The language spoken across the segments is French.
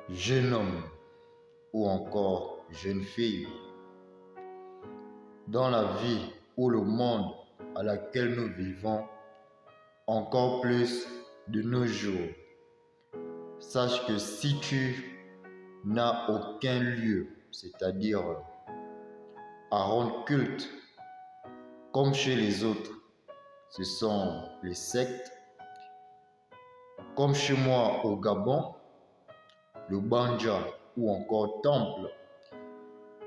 jeune homme ou encore jeune fille, dans la vie ou le monde à laquelle nous vivons, encore plus de nos jours, sache que si tu n'as aucun lieu, c'est-à-dire à rendre culte comme chez les autres, ce sont les sectes, comme chez moi au Gabon, le Banja ou encore temple,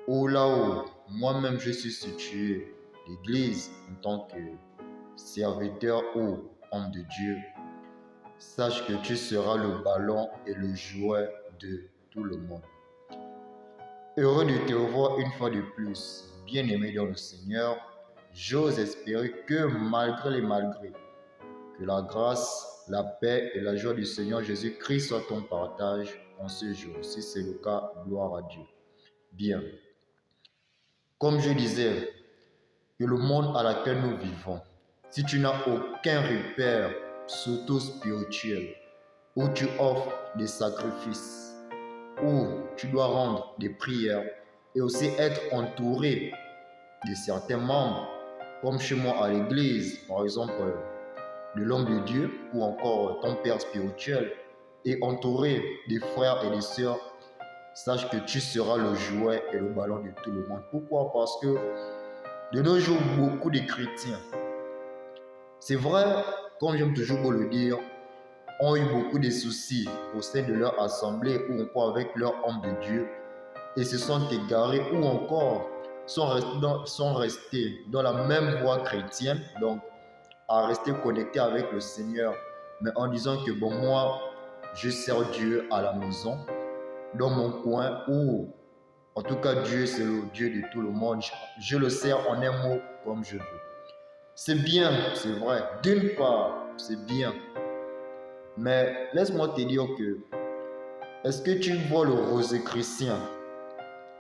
ou là où moi-même je suis situé, l'église en tant que serviteur ou homme de Dieu, sache que tu seras le ballon et le jouet de tout le monde. Heureux de te revoir une fois de plus, bien-aimé dans le Seigneur. J'ose espérer que malgré les malgrés, que la grâce, la paix et la joie du Seigneur Jésus-Christ soient ton partage en ce jour. Si c'est le cas, gloire à Dieu. Bien. Comme je disais, que le monde à laquelle nous vivons, si tu n'as aucun repère surtout spirituel, où tu offres des sacrifices, où tu dois rendre des prières et aussi être entouré de certains membres, comme chez moi à l'église, par exemple, de l'homme de Dieu ou encore ton père spirituel, et entouré des frères et des sœurs, sache que tu seras le jouet et le ballon de tout le monde. Pourquoi? Parce que de nos jours, beaucoup de chrétiens, c'est vrai, comme j'aime toujours le dire, ont eu beaucoup de soucis au sein de leur assemblée ou encore avec leur homme de Dieu et se sont égarés ou encore sont restés dans la même voie chrétienne, donc à rester connectés avec le Seigneur, mais en disant que bon, moi, je sers Dieu à la maison, dans mon coin, ou en tout cas Dieu, c'est le Dieu de tout le monde, je le sers en un mot comme je veux. C'est bien, c'est vrai, d'une part, c'est bien. Mais laisse-moi te dire que, est-ce que tu vois le Rosicrucien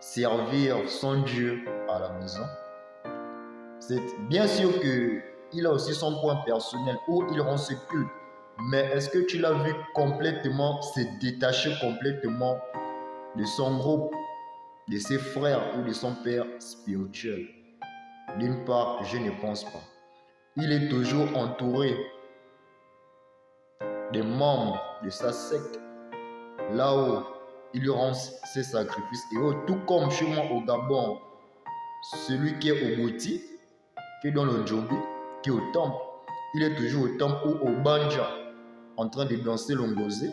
servir son Dieu à la maison? C'est bien sûr qu'il a aussi son point personnel où il rend ce culte. Mais est-ce que tu l'as vu complètement se détacher complètement de son groupe, de ses frères ou de son père spirituel? D'une part, je ne pense pas. Il est toujours entouré des membres de sa secte, là où il rend ses sacrifices. Et tout comme chez moi au Gabon, celui qui est au Boti, qui est dans le Djobi, qui est au temple, il est toujours au temple ou au Banja, en train de danser l'ongozé.